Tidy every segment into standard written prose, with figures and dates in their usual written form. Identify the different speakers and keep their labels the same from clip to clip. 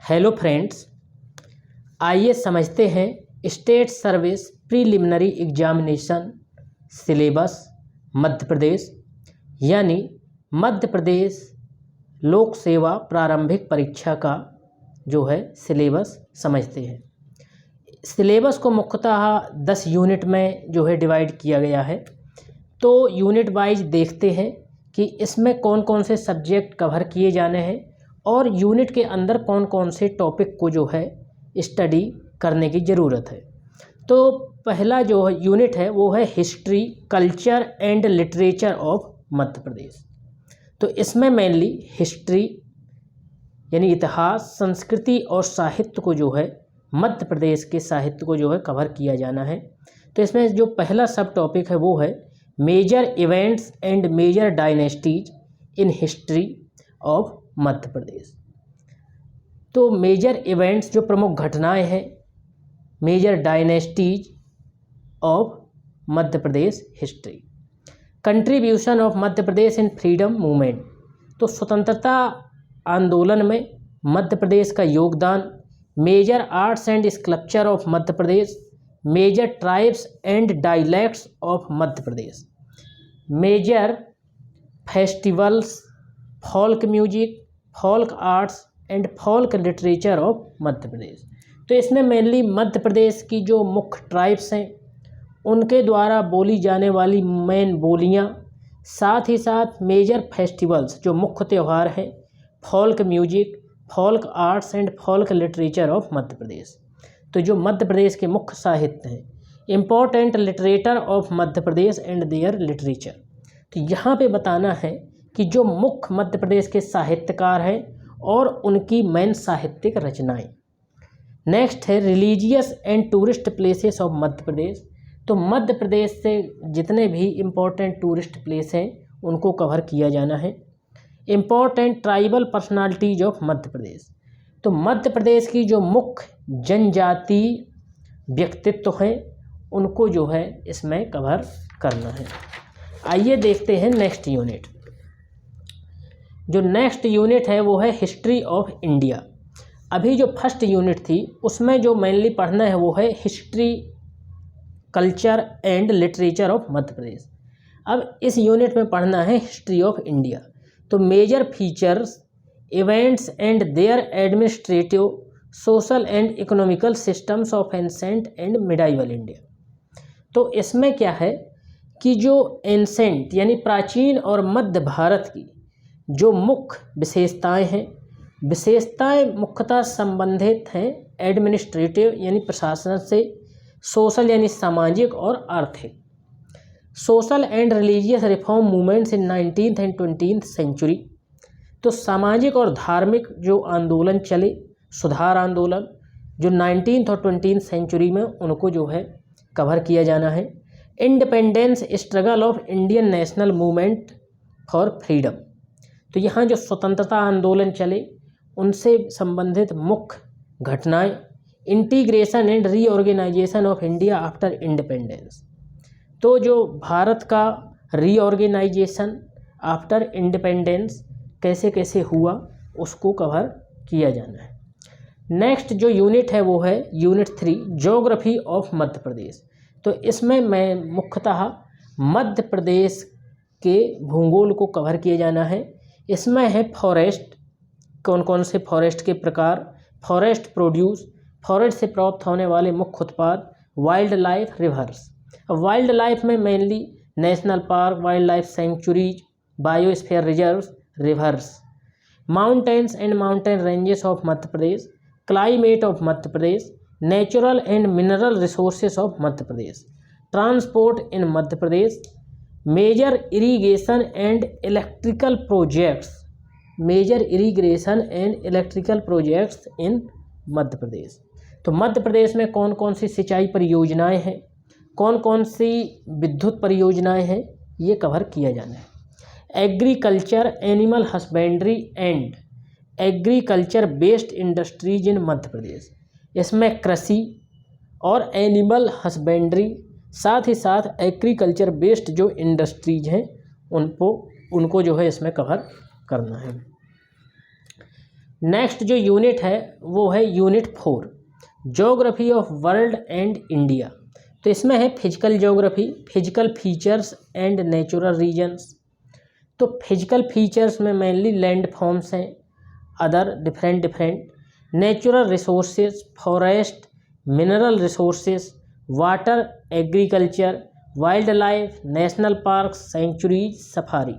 Speaker 1: Hello friends, आइए समझते हैं state service preliminary examination syllabus Madhya Pradesh यानी मध्य प्रदेश लोक सेवा प्रारंभिक परीक्षा का जो है सिलेबस समझते हैं। सिलेबस को मुख्यतः 10 यूनिट में जो है डिवाइड किया गया है। तो यूनिट वाइज देखते हैं कि इसमें कौन कौन से सब्जेक्ट कवर किए जाने हैं और यूनिट के अंदर कौन कौन से टॉपिक को जो है स्टडी करने की ज़रूरत है। तो पहला जो यूनिट है वो है history, culture and literature of Madhya Pradesh. तो इसमें मेनली हिस्ट्री यानी इतिहास, संस्कृति और साहित्य को जो है मध्य प्रदेश के साहित्य को जो है कवर किया जाना है। तो इसमें जो पहला सब टॉपिक है वो है major events and major dynasties in history of Madhya Pradesh. तो मेजर इवेंट्स जो प्रमुख घटनाएं हैं, major dynasties of Madhya Pradesh history, contribution of Madhya Pradesh in freedom movement. तो स्वतंत्रता आंदोलन में मध्य प्रदेश का योगदान, major arts and sculpture of Madhya Pradesh, major tribes and dialects of Madhya Pradesh, major festivals, folk music, folk arts and folk literature of Madhya Pradesh. तो इसमें मेनली मध्य प्रदेश की जो मुख्य ट्राइब्स हैं उनके द्वारा बोली जाने वाली मेन बोलियां, साथ ही साथ मेजर फेस्टिवल्स जो मुख्य त्यौहार हैं, folk music, folk arts and folk literature of Madhya Pradesh. तो जो मध्य प्रदेश के मुख्य साहित्य हैं, important litterateur of Madhya Pradesh and their literature. तो यहाँ पे बताना है कि जो मुख्य मध्य प्रदेश के साहित्यकार हैं और उनकी मेन साहित्यिक रचनाएं। नेक्स्ट है religious and tourist places of Madhya Pradesh. तो मध्य प्रदेश से जितने भी इम्पोर्टेंट टूरिस्ट प्लेस हैं उनको कवर किया जाना है। Important tribal personalities of Madhya Pradesh. तो मध्य प्रदेश की जो मुख्य जनजाति व्यक्तित्व हैं उनको जो है इसमें कवर करना है। आइए देखते हैं नेक्स्ट यूनिट। जो नेक्स्ट यूनिट है वो है हिस्ट्री ऑफ इंडिया। अभी जो फर्स्ट यूनिट थी उसमें जो मेनली पढ़ना है वो है history, culture and literature of Madhya Pradesh. अब इस यूनिट में पढ़ना है हिस्ट्री ऑफ इंडिया। तो major features, events and their administrative, social and economical systems of ancient and medieval India. तो इसमें क्या है कि जो एंसेंट यानी प्राचीन और मध्य भारत की जो मुख्य विशेषताएं हैं, विशेषताएं मुख्यतः संबंधित हैं एडमिनिस्ट्रेटिव यानी प्रशासन से, सोशल यानी सामाजिक और आर्थिक, social and religious reform movements in 19th and 20th century. तो सामाजिक और धार्मिक जो आंदोलन चले, सुधार आंदोलन जो 19th और 20th सेंचुरी में, उनको जो है कवर किया जाना है। Independence struggle of Indian national movement for freedom. तो यहाँ जो स्वतंत्रता आंदोलन चले उनसे संबंधित मुख्य घटनाएं, integration and reorganization of India after independence. तो जो भारत का रीऑर्गेनाइजेशन आफ्टर इंडिपेंडेंस कैसे कैसे हुआ उसको कवर किया जाना है। नेक्स्ट जो यूनिट है वो है unit 3 geography of Madhya Pradesh. तो इसमें मैं मुख्यतः मध्य प्रदेश के भूगोल को कवर किया जाना है। इसमें है फॉरेस्ट, कौन कौन से फॉरेस्ट के प्रकार, फॉरेस्ट प्रोड्यूस, फॉरेस्ट से प्राप्त होने वाले मुख्य उत्पाद, wild life, rivers. Wild life में mainly national park, wild life sanctuaries, biosphere reserves, rivers, mountains and mountain ranges of Madhya Pradesh, climate of Madhya Pradesh, natural and mineral resources of Madhya Pradesh, transport in Madhya Pradesh, major irrigation and electrical projects, major irrigation and electrical projects in Madhya Pradesh. तो मध्य प्रदेश में कौन कौन सी सिंचाई परियोजनाएं हैं, कौन कौन सी विद्युत परियोजनाएं हैं, ये कवर किया जाना है। Agriculture, animal husbandry and agriculture based industries in Madhya Pradesh. इसमें कृषि और एनिमल हस्बेंड्री, साथ ही साथ एग्रीकल्चर बेस्ड जो इंडस्ट्रीज हैं उनको जो है इसमें कवर करना है। नेक्स्ट जो यूनिट है वो है unit 4, geography of world and India. तो इसमें है physical geography, physical features and natural regions. तो फिजिकल फीचर्स में मेनली लैंड फॉर्म्स हैं, other different natural resources, forest, mineral resources, water, agriculture, wild life, national parks, sanctuaries, safari.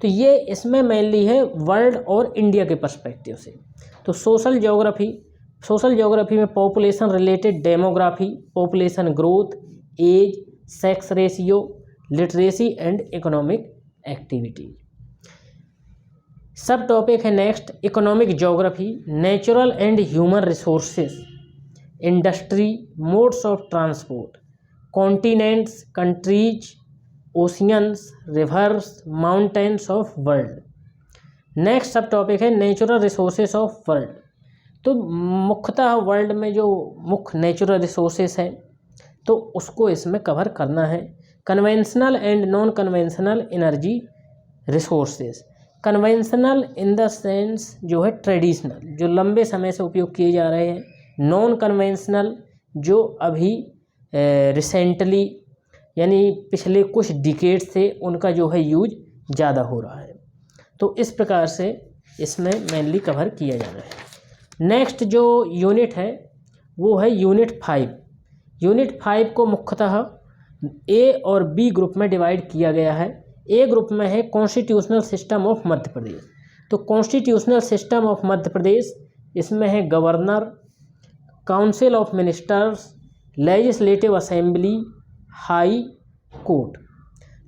Speaker 1: तो ये इसमें mainly है वर्ल्ड और इंडिया के पर्सपेक्टिव से। तो सोशल ज्योग्राफी में population related demography, population growth, age, sex ratio, literacy and economic activity. Sub topic है next economic geography, natural and human resources, industry, modes of transport, continents, countries, oceans, rivers, mountains of world. Next sub topic है natural resources of world. तो मुख्यतः world में जो मुख्य natural resources हैं तो उसको इसमें कवर करना है। Conventional and non conventional energy resources. Conventional in the sense जो है ट्रेडिशनल, जो लंबे समय से उपयोग किए जा रहे हैं। नॉन कन्वेंशनल जो अभी रिसेंटली यानी पिछले कुछ डिकेड से उनका जो है यूज ज़्यादा हो रहा है। तो इस प्रकार से इसमें मेनली कवर किया जाना है। नेक्स्ट जो यूनिट है वो है यूनिट 5। यूनिट 5 को मुख्यतः ए और बी ग्रुप में डिवाइड किया गया है। ए ग्रुप में है constitutional system of Madhya Pradesh. तो constitutional system of Madhya Pradesh, इसमें है governor, council of ministers, legislative assembly, high court.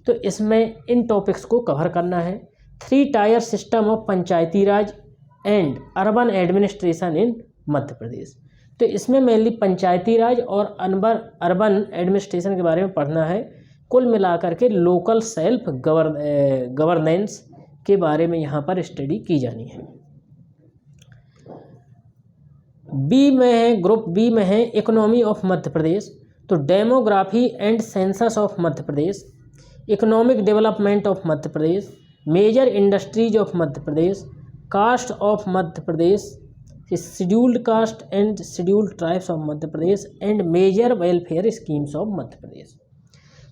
Speaker 1: तो इसमें इन टॉपिक्स को कवर करना है। 3 tier system of panchayati raj and urban administration in Madhya Pradesh. तो इसमें मेनली पंचायती राज और अर्बन एडमिनिस्ट्रेशन के बारे में पढ़ना है। कुल मिलाकर के लोकल सेल्फ गवर्नेंस के बारे में यहाँ पर स्टडी की जानी है। बी में है, ग्रुप बी में है इकोनॉमी ऑफ मध्य प्रदेश। तो demography and census of Madhya Pradesh, economic development of Madhya Pradesh, major industries of Madhya Pradesh, caste of Madhya Pradesh, scheduled caste and scheduled tribes of Madhya Pradesh and major welfare schemes of Madhya Pradesh.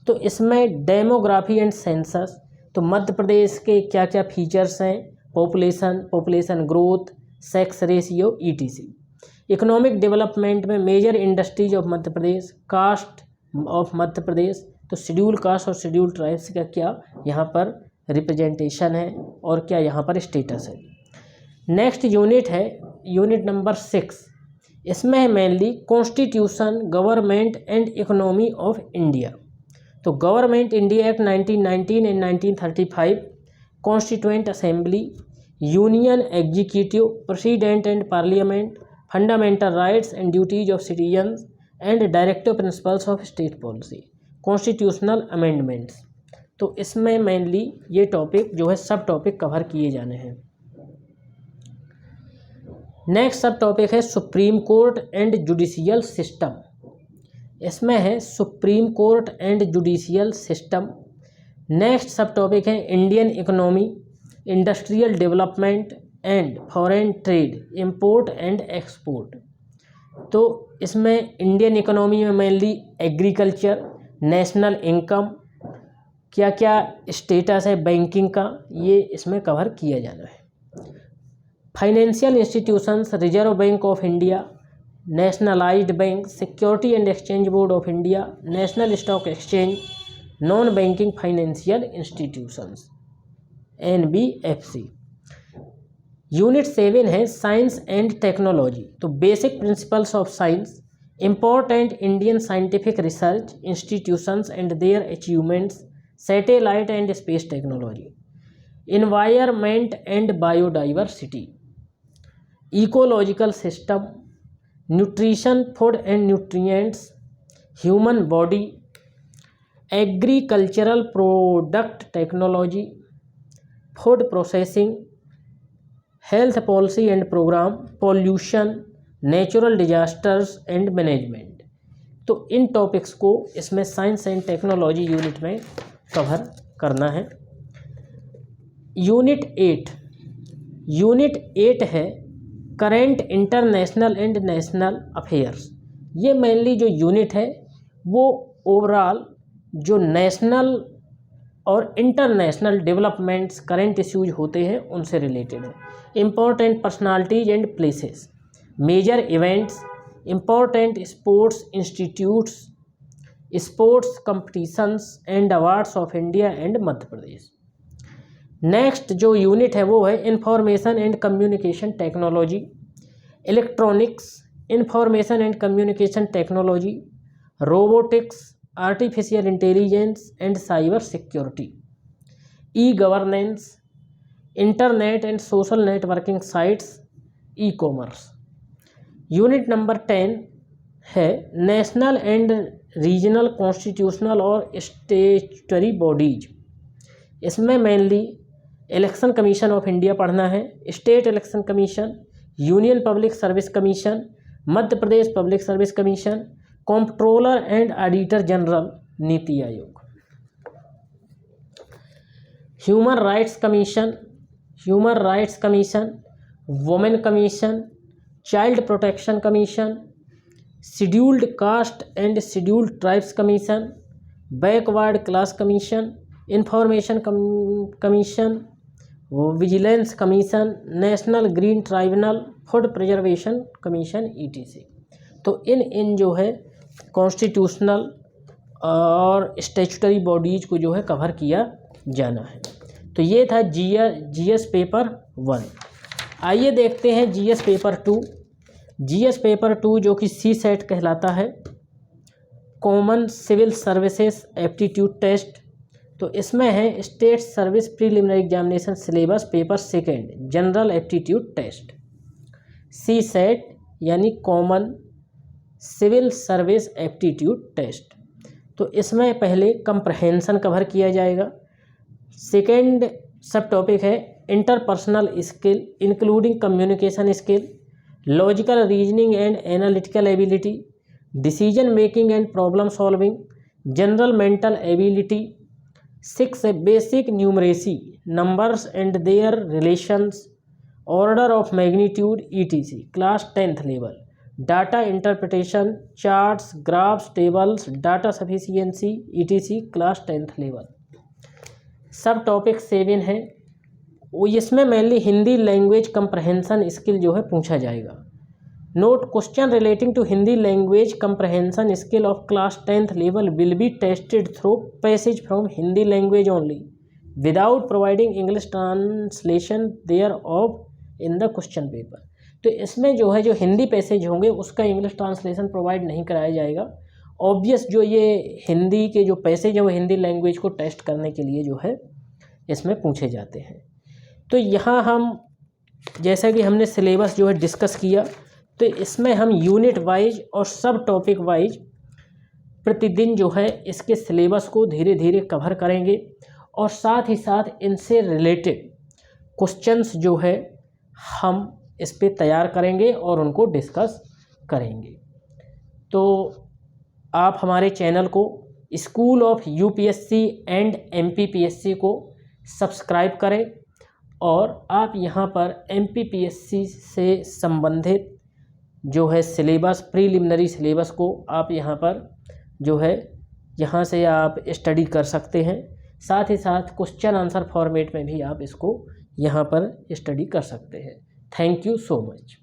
Speaker 1: तो इसमें डेमोग्राफी एंड सेंसस, तो मध्य प्रदेश के क्या क्या फीचर्स हैं, population growth, sex ratio, etc. Economic development में major industries of Madhya Pradesh, caste of Madhya Pradesh, तो schedule caste और शेड्यूल ट्राइब्स का क्या यहाँ पर रिप्रेजेंटेशन है और क्या यहाँ पर स्टेटस है। नेक्स्ट यूनिट है यूनिट नंबर 6। इसमें है mainly constitution, government and economy of India. तो government India act 1919 and 1935, constituent assembly, union executive, president and parliament, fundamental rights and duties of citizens and directive principles of state policy, constitutional amendments. तो इसमें mainly ये topic जो है सब topic cover किए जाने हैं। नेक्स्ट सब टॉपिक है supreme court and judicial system. इसमें है supreme court and judicial system. Next sub topic है Indian economy, industrial development and foreign trade, import and export. तो इसमें इंडियन इकोनॉमी में मेनली एग्रीकल्चर, नेशनल इनकम, क्या क्या status है बैंकिंग का, ये इसमें कवर किया जाना है। Financial institutions, reserve bank of India, nationalized bank, security and exchange board of India, national stock exchange, non banking financial institutions, NBFC। Unit 7 है साइंस एंड टेक्नोलॉजी। तो basic principles of science, important Indian scientific research institutions and their achievements, satellite and space technology, environment and biodiversity, ecological system, nutrition, food and nutrients, human body, agricultural product technology, food processing, health policy and program, pollution, natural disasters and management. तो इन topics को इसमें science and technology unit में cover करना है। Unit 8 है current international and national affairs. ये mainly जो unit है वो ओवरऑल जो नेशनल और इंटरनेशनल डेवलपमेंट्स करेंट इश्यूज होते हैं उनसे रिलेटेड है। Important personalities and places, major events, important sports institutes, sports competitions and awards of India and Madhya Pradesh. Next जो यूनिट है वो है information and communication technology, electronics, information and communication technology, robotics, artificial intelligence and cyber security, e governance, internet and social networking sites, e commerce. Unit number 10 है national and regional constitutional और statutory bodies. इसमें mainly election commission of India पढ़ना है, state election commission, union public service commission, Madhya Pradesh public service commission, controller and auditor general, NITI Aayog. Human rights commission, women commission, child protection commission, scheduled caste and scheduled tribes commission, backward class commission, information commission, vigilance commission, national green tribunal, food preservation commission, etc. तो इन जो है constitutional और statutory bodies को जो है cover किया जाना है। तो ये था जीएस पेपर 1। आइए देखते हैं जीएस पेपर 2। जीएस पेपर 2 जो कि सी सेट कहलाता है, common civil services aptitude test. तो इसमें है state service preliminary examination syllabus paper 2 general aptitude test, C SAT यानी common civil service aptitude test. तो इसमें पहले कंप्रहेंशन कवर किया जाएगा। सेकेंड सब टॉपिक है interpersonal skill including communication skill, logical reasoning and analytical ability, decision making and problem solving, general mental ability. 6 है basic numeracy, numbers and their relations, order of magnitude, etc, class 10th level, data interpretation, charts, graphs, tables, data sufficiency, etc, class 10th level. Sub topic 7 है, वो इसमें mainly Hindi language comprehension skill जो है पूछा जाएगा। Note, question relating to Hindi language comprehension skill of class 10th level will be tested through passage from Hindi language only without providing English translation thereof in the question paper. तो इसमें जो है जो Hindi passage होंगे उसका इंग्लिश ट्रांसलेशन प्रोवाइड नहीं कराया जाएगा। ऑब्वियस जो ये हिंदी के जो पैसेज हैं वो हिंदी लैंग्वेज को टेस्ट करने के लिए जो है इसमें पूछे जाते हैं। तो यहाँ हम जैसा कि हमने सिलेबस जो है डिस्कस किया, तो इसमें हम यूनिट वाइज और सब टॉपिक वाइज प्रतिदिन जो है इसके सिलेबस को धीरे धीरे कवर करेंगे और साथ ही साथ इनसे रिलेटेड क्वेश्चंस जो है हम इस पे तैयार करेंगे और उनको डिस्कस करेंगे। तो आप हमारे चैनल को school of UPSC and MPPSC को सब्सक्राइब करें और आप यहाँ पर एमपीपीएससी से संबंधित जो है सिलेबस, प्रीलिमिनरी सिलेबस को आप यहाँ पर जो है यहाँ से आप स्टडी कर सकते हैं। साथ ही साथ क्वेश्चन आंसर फॉर्मेट में भी आप इसको यहाँ पर स्टडी कर सकते हैं। Thank you so much.